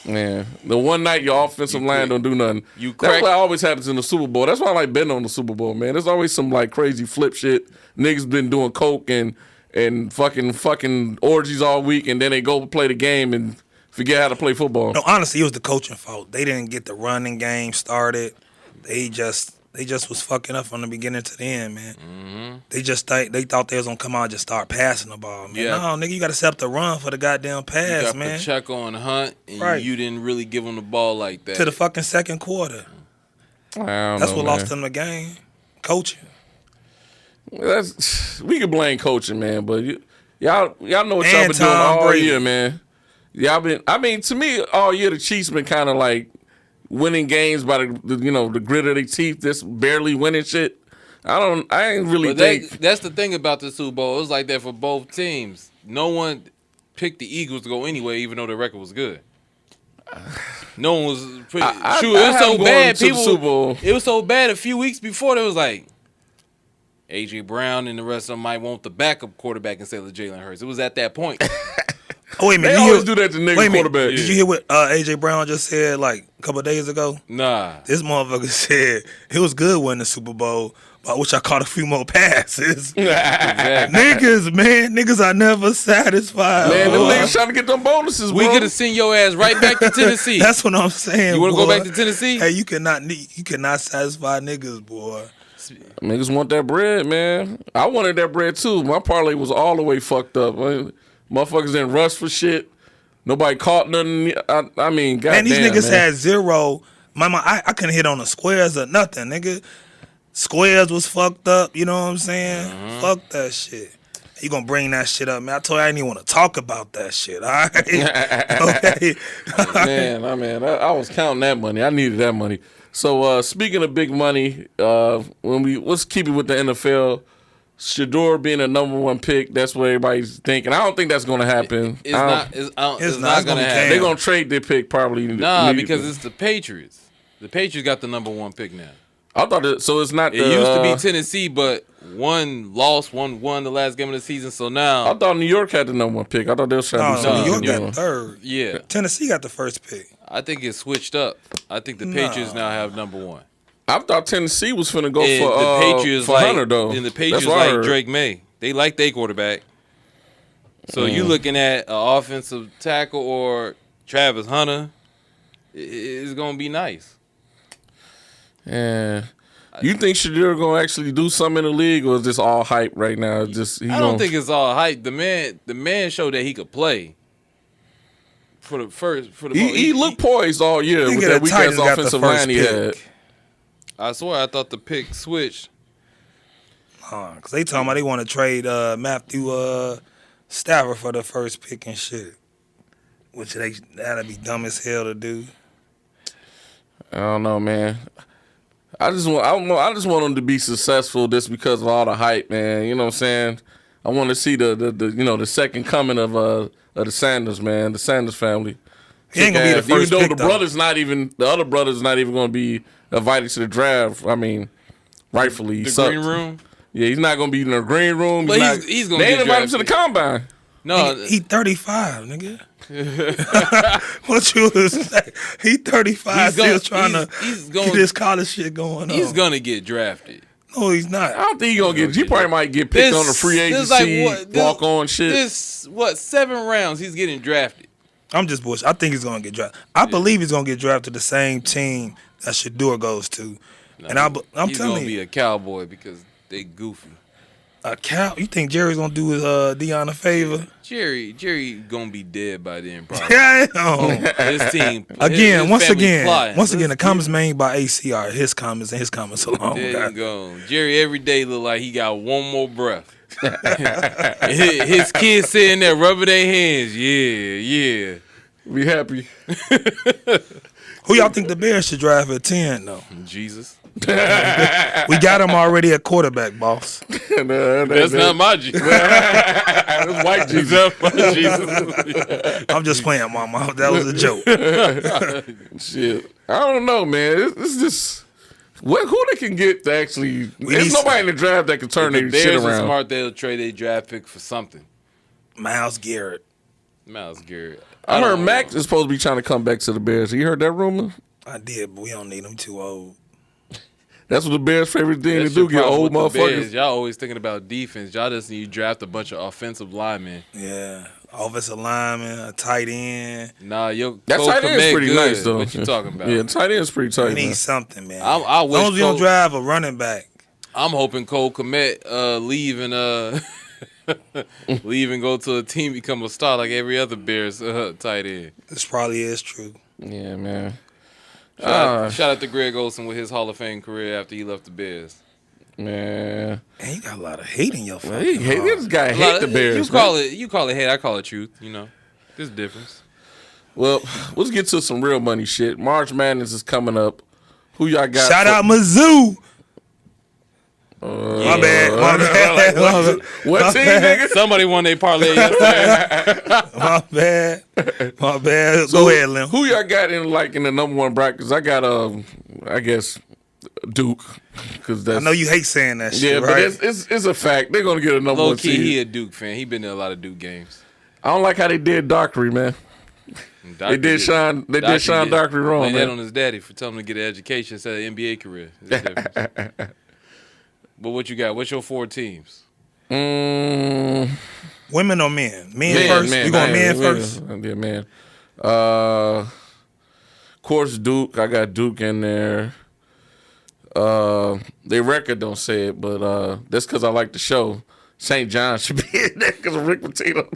Man, the one night your offensive line don't do nothing. That's what always happens in the Super Bowl. That's why I like betting on the Super Bowl, man. There's always some like crazy flip shit. Niggas been doing coke and fucking orgies all week, and then they go play the game and forget how to play football. No, honestly, it was the coaching fault. They didn't get the running game started. They just was fucking up from the beginning to the end, man. Mm-hmm. They thought they was gonna come out and just start passing the ball, man. Yeah. No, nigga, you gotta set up the run for the goddamn pass, You got man. Pacheco on Hunt, and Right. you didn't really give him the ball like that. To the fucking second quarter. That's what lost them the game. Coaching. We can blame coaching, man, but y'all know what y'all And been doing Tom all Brady. year, man. To me, all year the Chiefs been kind of like winning games by the grit of their teeth, just barely winning shit. I ain't really think. That's the thing about the Super Bowl. It was like that for both teams. No one picked the Eagles to go anyway, even though the record was good. No one was pretty. It was so bad. To the Super Bowl. It was so bad. A few weeks before, there was like AJ Brown and the rest of them might want the backup quarterback instead of Jalen Hurts. It was at that point. Oh, wait a minute. They always do that to niggas quarterbacks. Did you hear what AJ Brown just said like a couple of days ago? Nah. This motherfucker said it was good winning the Super Bowl, but I wish I caught a few more passes. Exactly. Niggas are never satisfied. Man, them boy. niggas trying to get them bonuses, We bro. could have sent your ass right back to Tennessee. That's what I'm saying. You want to go boy. back to Tennessee? Hey, you cannot satisfy niggas, boy. Niggas want that bread, man. I wanted that bread too. My parlay was all the way fucked up. Motherfuckers didn't rush for shit. Nobody caught nothing. I mean, goddamn, Man, these niggas man. had zero. I couldn't hit on the squares or nothing, nigga. Squares was fucked up. You know what I'm saying? Fuck that shit. He gonna bring that shit up, man. I told you I didn't even want to talk about that shit. All right, okay. Man, I was counting that money. I needed that money. So speaking of big money, let's keep it with the NFL. Shedeur being a number 1 pick, that's what everybody's thinking. I don't think that's going to happen. It's not going to happen. They're going to trade their pick probably. Nah, because it's the Patriots. The Patriots got the number 1 pick now. I thought so. It's not. It used to be Tennessee, but one lost, one won the last game of the season. So now I thought New York had the number 1 pick. I thought they were trying to do New something. York got third. Yeah, Tennessee got the first pick. I think it switched up. I think the Patriots now have number 1. I thought Tennessee was finna go And for the Patriots for Hunter though. And the Patriots like Drake May. They like their quarterback. So you looking at an offensive tackle or Travis Hunter, it's gonna be nice. Yeah. You think Shedeur gonna actually do something in the league, or is this all hype right now? I don't think it's all hype. The man showed that he could play. He looked poised all year with that weak ass offensive line he had. I swear I thought the pick switched. Because they talking about they want to trade Matthew Stafford for the first pick and shit. Which that'd be dumb as hell to do. I don't know, man. I just want them to be successful just because of all the hype, man. You know what I'm saying? I want to see the second coming of the Sanders, man, the Sanders family. He ain't gonna be the first even though pick, the other brother's not even gonna be invited to the draft. I mean, rightfully, the green room. Yeah, he's not gonna be in the green room. But he's gonna. They ain't invite him to the combine. No, he 35, nigga. What you was saying? He 35, still trying to get this college shit going on. He's gonna get drafted. No, he's not. I don't think he's gonna get. He probably might get picked on the free agency, walk on shit. 7 rounds he's getting drafted. I'm just bullshit. I think he's gonna get drafted. I believe he's gonna get drafted to the same team that Shedeur goes to. No, and I'm telling you, he's gonna be a Cowboy because they goofy. A cow? You think Jerry's gonna do his Deion a favor? Jerry gonna be dead by then, probably. Yeah, His team once again, the comments made by ACR, his comments and his comments alone. There you go. Jerry every day look like he got one more breath. His kids sitting there rubbing their hands. Yeah. Be happy. Who y'all think the Bears should draft at 10 though? Jesus. We got him already at quarterback, boss. That's not my Jesus. That's white Jesus. Jesus. I'm just playing, mama. That was a joke. Shit. I don't know, man. It's just who they can get to actually. There's nobody in the draft that can turn their shit around. Bears are smart. They'll trade their draft pick for something. Myles Garrett. I heard Mac is supposed to be trying to come back to the Bears. You heard that rumor? I did, but we don't need him too old. That's what the Bears' favorite thing to do, get old motherfuckers. Y'all always thinking about defense. Y'all just need to draft a bunch of offensive linemen. Yeah. Offensive lineman, a tight end. Nah, that tight end is pretty nice, though. What you talking about? Yeah, tight end is pretty tight. We need something, man. I wish as long as we don't drive a running back. I'm hoping Cole Kmet leave and go to a team, become a star like every other Bears tight end. This probably is true. Yeah, man. Shout out to Greg Olsen with his Hall of Fame career after he left the Bears. Man, you got a lot of hate in your face. This guy hate the Bears. You call it hate, I call it truth. You know, there's a difference. Well, let's get to some real money shit. March Madness is coming up. Who y'all got? Shout out Mizzou. My bad. What team, nigga? Somebody won their parlay yesterday. My bad. So, go ahead, Lim. Who y'all got in the number 1 bracket? Because I got I guess Duke. Cause I know you hate saying that shit. Yeah, right? but it's a fact. They're gonna get a number 1 seed. Low key, he a Duke fan. He been in a lot of Duke games. I don't like how they did Dockery, man. They did Sean Dockery wrong, man. That on his daddy for telling him to get an education instead of an NBA career. But what you got? What's your 4 teams? Women or men? Men first. You going men first? Yeah, man. Of course, Duke. I got Duke in there. Their record don't say it, but that's because I like the show. St. John should be in there because Rick Pitino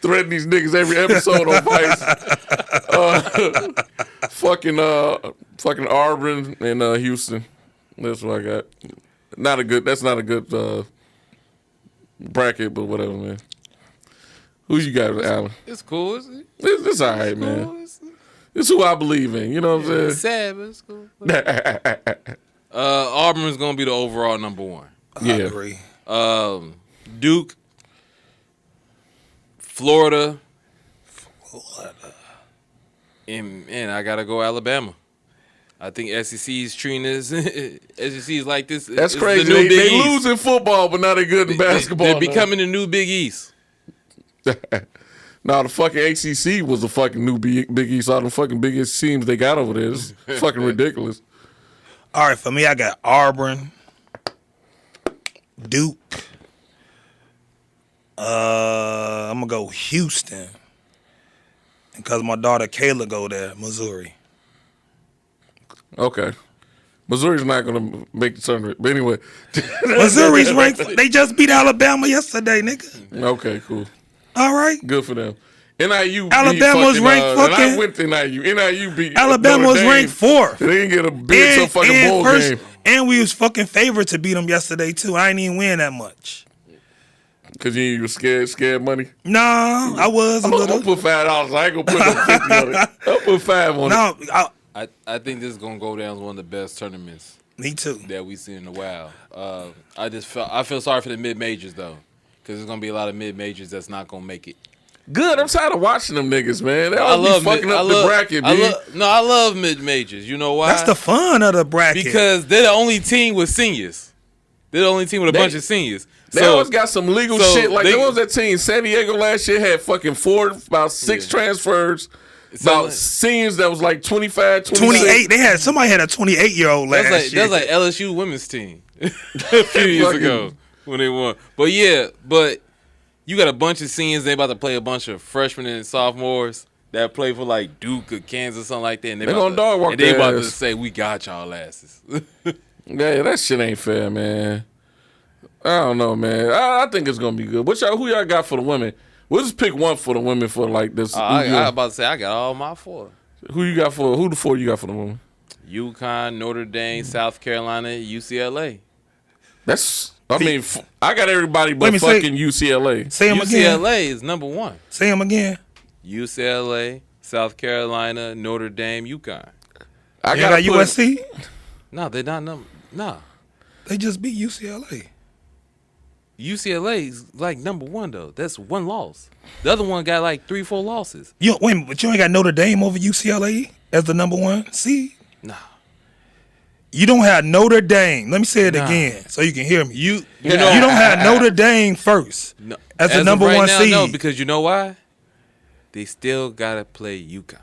threatening these niggas every episode on Vice. Fucking Auburn and Houston. That's what I got. That's not a good bracket, but whatever, man. Who you got, Allen? It's cool. It's It's all right, man. It's who I believe in. You know what I'm It's saying? sad, but it's cool. Auburn's gonna be the overall number one. I agree. Duke, Florida, and I gotta go Alabama. I think SEC's treating this. SEC's like this. That's it's crazy. The new Big They East. lose in football, but now they're good in basketball. They're becoming the new Big East. Nah, the fucking ACC was the fucking new Big East. All the fucking biggest teams they got over there. It's fucking ridiculous. All right, for me, I got Auburn, Duke. I'm gonna go Houston, because my daughter Kayla go there. Missouri. Okay. Missouri's not going to make the tournament. But anyway. Missouri's ranked. They just beat Alabama yesterday, nigga. Okay, cool. All right. Good for them. NIU Alabama was ranked and I fucking- went to NIU. NIU beat Alabama Notre was Dame. ranked 4th. They didn't get a bid to a fucking bowl game. And we was fucking favored to beat them yesterday, too. I ain't even win that much. Because you were scared money? Nah, I was a I'm little. going to put $5. I ain't going to put no 50 on it. I'll put 5 on it. No, I think this is gonna go down as one of the best tournaments me too. that we've seen in a while. I feel sorry for the mid majors though, because there's gonna be a lot of mid majors that's not gonna make it. Good. I'm tired of watching them niggas, man. They I always love be fucking up the bracket, I B. love mid majors. You know why? That's the fun of the bracket. because they're the only team with seniors. They're the only team with a bunch of seniors. They always got some legal so shit. Like, they- there was that team, San Diego last year had fucking about 6 transfers. About seniors that was like 25, 26. 28. Somebody had a 28-year-old last year. That's like LSU women's team a few years ago when they won. But you got a bunch of seniors. They about to play a bunch of freshmen and sophomores that play for like Duke or Kansas or something like that. And They gonna dog walk and they their about to ass. say we got y'all asses. Yeah, that shit ain't fair, man. I don't know, man. I think it's gonna be good. Who y'all got for the women? We'll just pick one for the women for like this. I about to say I got all my 4. Who the 4 you got for the women? UConn, Notre Dame, South Carolina, UCLA. I got everybody but fucking UCLA. Say them again. UCLA is number 1. Say them again. UCLA, South Carolina, Notre Dame, UConn. I You got USC? No, they're not number. No. They just beat UCLA. UCLA is like number 1 though. That's 1 loss. The other one got like 3-4 losses. Wait a minute, but you ain't got Notre Dame over UCLA as the number 1 seed? Nah. You don't have Notre Dame. Let me say it Nah. again so you can hear me. You You don't have Notre Dame first no, as the of number right 1 now, seed. No, because you know why? They still gotta play UConn.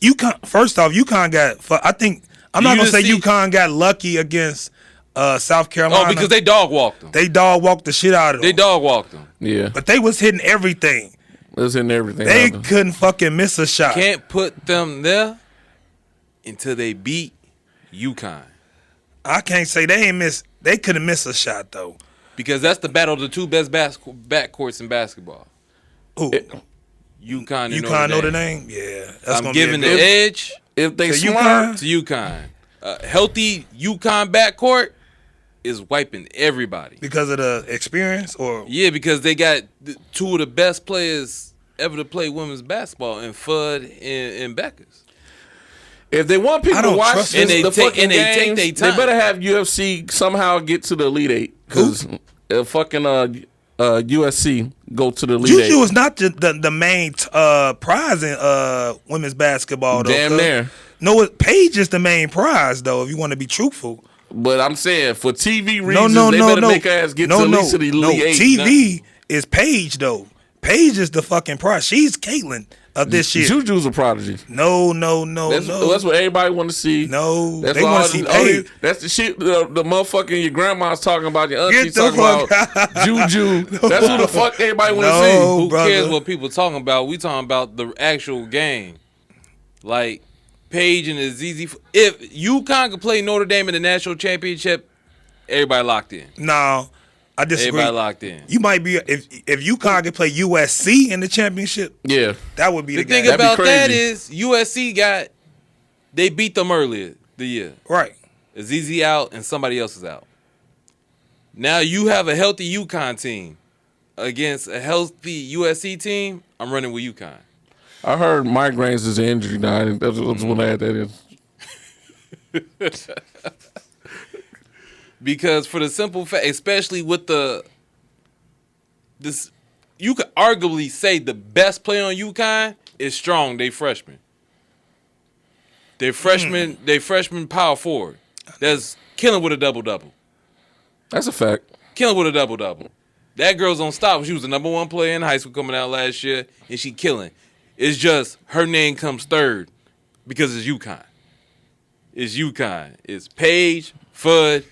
UConn, first off, UConn got. I'm not gonna say USC UConn got lucky against South Carolina. Oh, because they dog walked them. They dog walked the shit out of them. They dog walked them. Yeah, But they was hitting everything. that's in everything. They happened. couldn't fucking miss a shot. Can't put them there until they beat UConn. I can't say they ain't miss. They couldn't miss a shot though. Because that's the battle of the 2 best backcourts in basketball. Who? UConn and UConn Notre Dame. Yeah, that's I'm gonna giving be the edge If they To smart, to UConn. Healthy UConn backcourt is wiping everybody. because of the experience, or Yeah, because they got 2 of the best players ever to play women's basketball in Fudd and Beckers. if they want people I to don't watch trust this, them. the And they take- fucking and they take games, their time. they better have UFC somehow get to the Elite 8 because fucking USC go to the Elite Juju 8. is not the main prize in women's basketball. Though, Damn near. No, Paige is the main prize though. If you want to be truthful. But I'm saying for TV No, reasons, no, they no, better no. make her ass get no, to at no, least to the no. Elite 8. TV is Paige though. Paige is the fucking prize. She's Caitlyn of this year. Juju's a prodigy. No. That's what everybody want to see. No, That's they what want all to see the- Paige. That's the shit. The motherfucking your grandma's talking about. Your auntie's Get the talking fuck about. Juju. That's who the fuck everybody want to No. see. Who brother. cares what people talking about? We talking about the actual game. Like Paige and the ZZ. If UConn could play Notre Dame in the national championship, everybody locked in. No, I disagree. Everybody locked in. You might be if UConn could play USC in the championship. Yeah. That would be The the thing game. That'd be about that crazy. is USC they beat them earlier the year. Right. ZZ out and somebody else is out. Now you have a healthy UConn team against a healthy USC team. I'm running with UConn. I heard migraines is an injury now. That's what I had that in. Because for the simple fact, especially with this, you could arguably say the best player on UConn is Strong. They freshman. They freshman power forward. That's killing with a double-double. That's a fact. Killing with a double-double. That girl's unstoppable. She was the number 1 player in high school coming out last year, and she killing. It's just her name comes third because it's UConn. It's UConn. It's Paige, Fudd,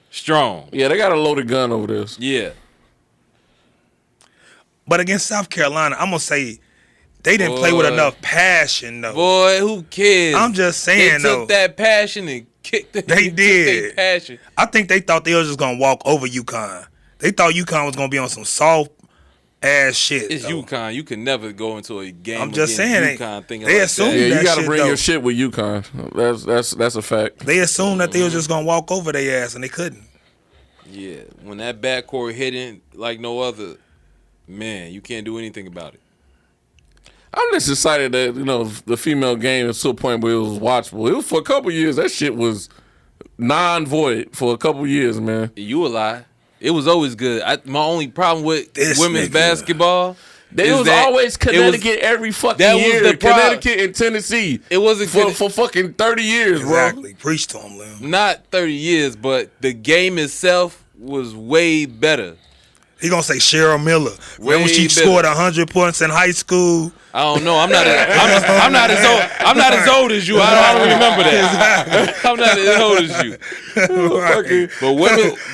Strong. Yeah, they got a loaded gun over this. Yeah. But against South Carolina, I'm gonna say they didn't play with enough passion, though. Boy, who cares? I'm just saying, they took that passion and kicked it. They did. Passion. I think they thought they was just gonna walk over UConn. They thought UConn was gonna be on some soft ass shit. It's though. UConn. You can never go into a game. I'm just saying, UConn thinking they like assume that. Yeah, you that got to shit, bring though. your shit with UConn. That's a fact. They assumed that they was just gonna walk over their ass, and they couldn't. Yeah, when that backcourt hitting like no other, man, you can't do anything about it. I'm just excited that, the female game is to a point where it was watchable. It was for a couple years. That shit was non-void for a couple years, man. You a lie. It was always good. My only problem with This women's nigga. basketball It is was that always Connecticut every fucking that was year. the problem. Connecticut and Tennessee. It wasn't for fucking 30 years, bro. Exactly. Preach to them, Lim. not 30 years, but the game itself was way better. He gonna say Cheryl Miller. Remember when she Way scored better. 100 points in high school? I don't know. I'm not as old as you. I don't remember that. I'm not as old as you. Right.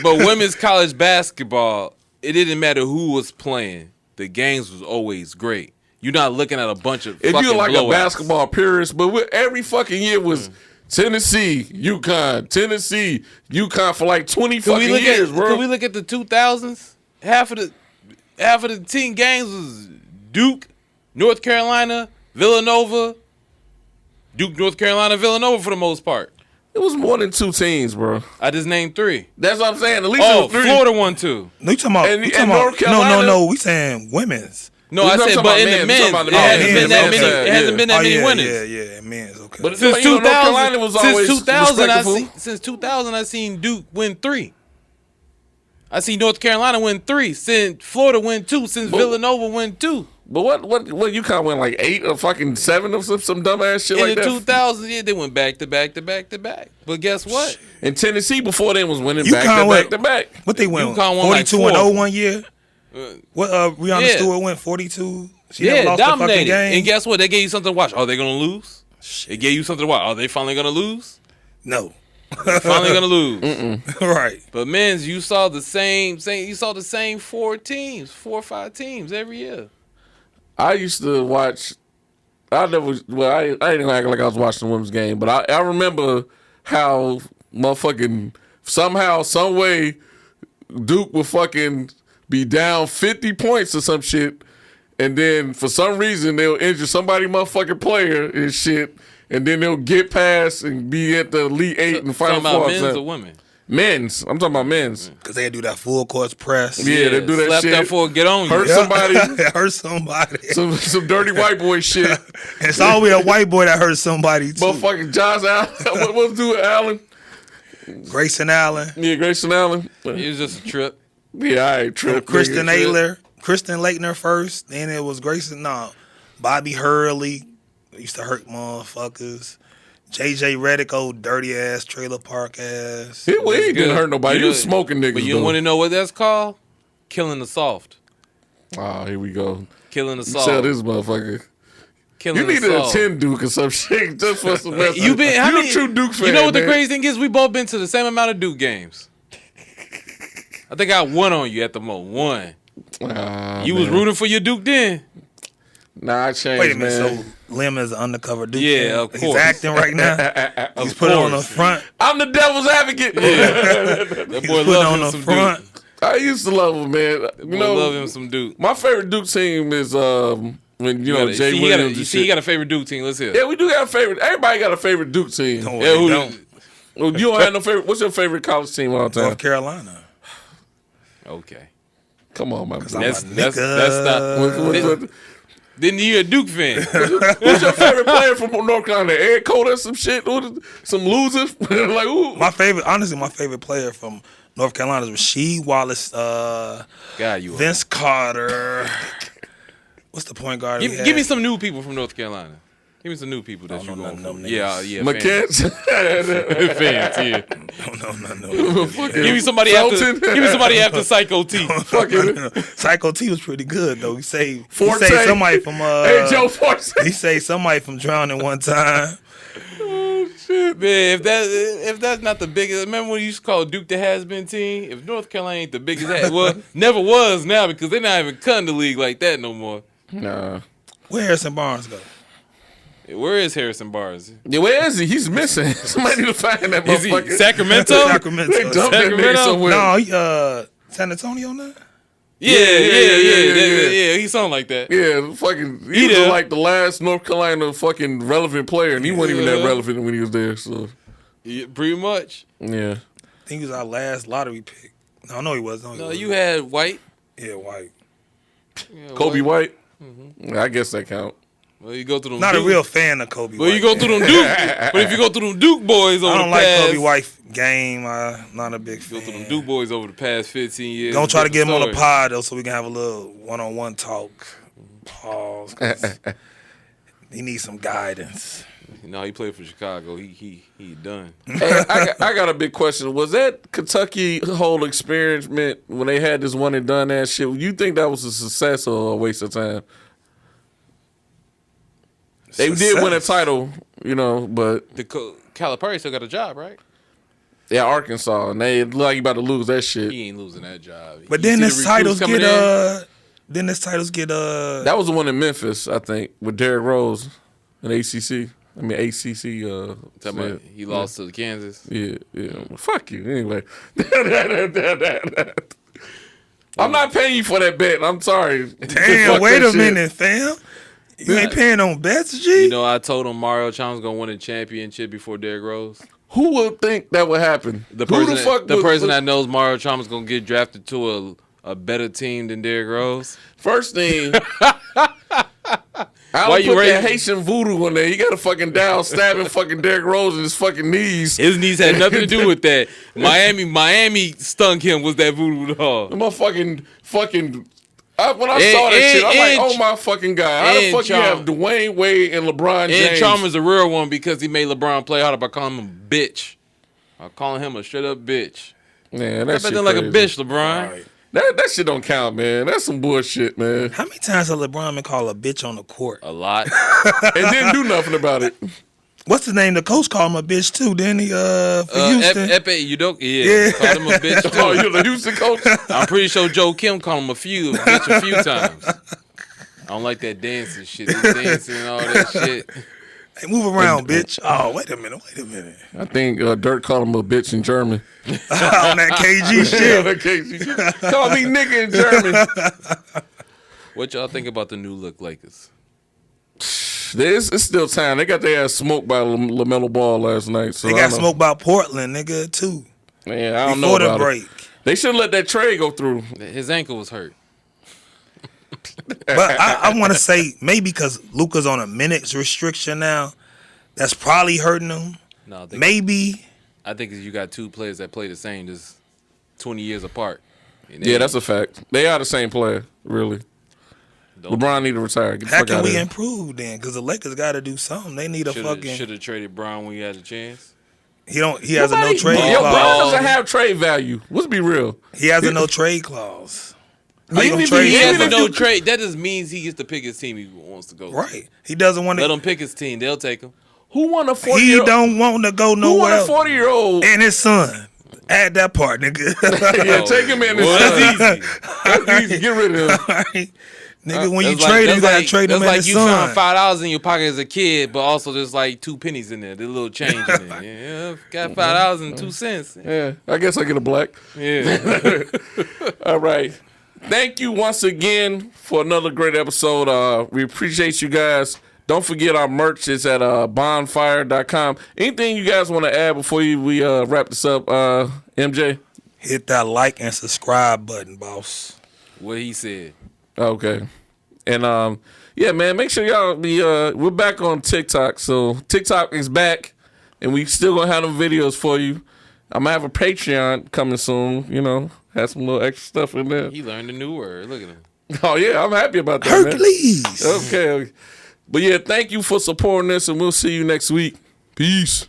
But women's college basketball, it didn't matter who was playing. The games was always great. You're not looking at a bunch of If fucking you're like blowouts. a basketball purist, but every fucking year was Tennessee, UConn for like 20 fucking years, bro. Can we look at the 2000s? Half of the team games was Duke, North Carolina, Villanova. Duke, North Carolina, Villanova for the most part. It was more than 2 teams, bro. I just named 3. That's what I'm saying. At least it Oh, was 3. Florida won 2. No, you talking about, And- you talking and about North Carolina? No. We saying women's. No, We're I talking said, about but in men's. the We're men's, talking about it the hasn't men's. been that many. Okay, It hasn't been that many winners. Yeah, men's. Okay. But Since North 2000, Carolina was always since 2000, respectful. since 2000, I seen Duke win 3. I seen North Carolina win 3. Since Florida win 2. Since Villanova win 2. But what UConn win like 8 or fucking 7 or some dumbass shit In like the that? 2000s, yeah, they went back to back to back to back. But guess what? And Tennessee before then was winning UConn back to went- back to back. What they win? UConn won like 42 and 0 4. one year. What Rihanna yeah. Stewart went 42. She Yeah, never lost a fucking dominated. game. And guess what? They gave you something to watch. Are they gonna lose? They gave you something to watch. Are they finally gonna lose? No. Finally gonna lose. Right. But men's, you saw the same. You saw the same 4 or 5 teams every year. I used to watch. I didn't act like I was watching the women's game, but I remember how motherfucking somehow, some way, Duke would fucking be down 50 points or some shit, and then for some reason they'll injure somebody motherfucking player and shit, and then they'll get past and be at the Elite 8 and Final Talking about Four. men's or women? Men's. I'm talking about men's. Because they do that full court press. Yeah, they do that slap shit. that for get on you. Hurt somebody. Hurt somebody. Some dirty white boy shit. And it's always a white boy that hurt somebody, too. Motherfucking Josh Allen. What's do with Allen? Grayson Allen. Yeah, Grayson Allen. It was just a trip. Yeah, I ain't tripping. Kristen Leitner first. Then it was Bobby Hurley. Used to hurt motherfuckers. JJ Redick, old dirty ass, trailer park ass. He didn't hurt nobody. He was smoking niggas. But you want to know what that's called? Killing the soft. Oh, here we go. Killing the You soft. tell this motherfucker. Killing You need the to soft. attend Duke or some shit just for some message. You been? How You many, a true Duke fan, You know what the man. crazy thing is? We both been to the same amount of Duke games. I think I won on you at the most. One. You was rooting for your Duke then. Nah, I changed, Wait a minute, man. so Lim is an undercover Duke Yeah, fan? of course. He's acting right now. He's putting on the front. I'm the devil's advocate. That He's boy putting love on him the some front. Duke. I used to love him, man. Boy love him some Duke. My favorite Duke team is when Jay Williams. You got a favorite Duke team. Let's hear it. Yeah, we do got a favorite. Everybody got a favorite Duke team. No, Yeah, they who- don't. Well, you don't have no favorite. What's your favorite college team of all time? North Carolina. Okay. Come on, my brother. That's not. Then you're a Duke fan. Who's your favorite player from North Carolina? Eric Cole or some shit? Some losers? Like, ooh. My favorite player from North Carolina is Rasheed Wallace, Vince Carter. What's the point guard? Give me some new people from North Carolina. Give me some new people that you going from. Yeah. McCants? Fans, yeah. No. Give me somebody after Psycho T. Psycho T was pretty good though. He saved somebody from hey, Joe Forte. He saved somebody from drowning one time. Oh shit, man! If that's not the biggest, remember when you used to call Duke the has-been team? If North Carolina ain't the biggest, well, never was now because they're not even cutting the league like that no more. Nah. Where Harrison Barnes go? Where is Harrison Barnes? Yeah, where is he? He's missing. Somebody need to find that Is motherfucker. he Sacramento? They dumped that nigga somewhere. No, he San Antonio now. Yeah. He sound like that. Yeah, fucking. He was like the last North Carolina fucking relevant player, and he wasn't even that relevant when he was there. So, yeah, pretty much. Yeah. I think he was our last lottery pick. No, he wasn't. No, you had White. Yeah, White. Yeah, Kobe White. Mm-hmm. I guess that count. Well, you go through them. Not a real fan of Kobe. Well, White. you go through them Duke. But if you go through them Duke boys over I don't the like past, Kobe White game. I'm not a big fan. go through them Duke boys over the past 15 years. Don't try to get him on the pod though, so we can have a little one-on-one talk. Pause. 'Cause he needs some guidance. No, he played for Chicago. He done. Hey, I got a big question. Was that Kentucky whole experiment when they had this one and done that shit? You think that was a success or a waste of time? They did win a title, but Calipari still got a job, right? Yeah, Arkansas, and they look like you about to lose that shit. He ain't losing that job. But then this titles get That was the one in Memphis, I think, with Derrick Rose and ACC. I mean ACC. He lost to Kansas. Yeah. Well, fuck you. Anyway, I'm not paying you for that bet. I'm sorry. Damn, wait a minute, fam. You ain't paying on bets, G? You know, I told him Mario Chalmers was gonna win a championship before Derrick Rose. Who would think that would happen? The person that knows Mario Chalmers gonna get drafted to a better team than Derrick Rose. First thing, I would put that Haitian voodoo on there. He got a fucking down stabbing fucking Derrick Rose in his fucking knees. His knees had nothing to do with that. Miami stung him with that voodoo doll. My fucking. When I saw that shit, I'm like, oh my fucking God. How the fuck you have Dwayne Wade and LeBron James? And Chalmers a real one because he made LeBron play harder by calling him a bitch. I'm calling him a straight up bitch. Man, that shit like a bitch, LeBron. Right. That shit don't count, man. That's some bullshit, man. How many times has LeBron been called a bitch on the court? A lot. And didn't do nothing about it. What's his name? The coach called him a bitch too, didn't he? For Houston. Epe, you don't? Yeah. Called him a bitch too. Oh, you're the Houston coach? I'm pretty sure Joe Kim called him a bitch a few times. I don't like that dancing shit. He's dancing and all that shit. Hey, move around, bitch. Oh, wait a minute. I think Dirk called him a bitch in German. On that KG shit. Yeah, that KG shit. Call me nigga in German. What y'all think about the new look Lakers? It's still time. They got their ass smoked by LaMelo Ball last night. So they got smoked by Portland, nigga, too. Man, I don't know about before the break. They should let that trade go through. His ankle was hurt. But I want to say maybe because Luka's on a minutes restriction now, that's probably hurting him. No, maybe. I think you got two players that play the same, just 20 years apart. Yeah, that's a fact. They are the same player, really. LeBron need to retire. Get the How fuck can out we of here. improve then? Because the Lakers got to do something. They need a fucking. Should have traded Brown when he had a chance. He has a no trade clause. Yo, Brown doesn't have trade value. Let's be real. He has a no trade clause. Even if He has a no trade. That just means he gets to pick his team he wants to go. Right. He doesn't want to. Let him pick his team. They'll take him. Who won a 40-year-old? He don't want to go nowhere. Who won a 40-year-old? And his son. Add that part, nigga. Yeah, take him in. That's easy. That's easy. Get rid of him. All right. Nigga, when you trade him, you gotta trade him and his son. That's like you found $5 in your pocket as a kid, but also there's like 2 pennies in there. There's a little change in there. Yeah, got $5 and 2 cents. Yeah, I guess I get a black. Yeah. All right. Thank you once again for another great episode. We appreciate you guys. Don't forget our merch is at bonfire.com. Anything you guys want to add before we wrap this up, MJ? Hit that like and subscribe button, boss. What he said. Okay. And yeah, man, make sure y'all be we're back on TikTok. So TikTok is back and we still gonna have them videos for you. I'm gonna have a Patreon coming soon, you know, have some little extra stuff in there. He learned a new word. Look at him. Oh yeah, I'm happy about that. Hercules. Man. Okay. But yeah, thank you for supporting us and we'll see you next week. Peace.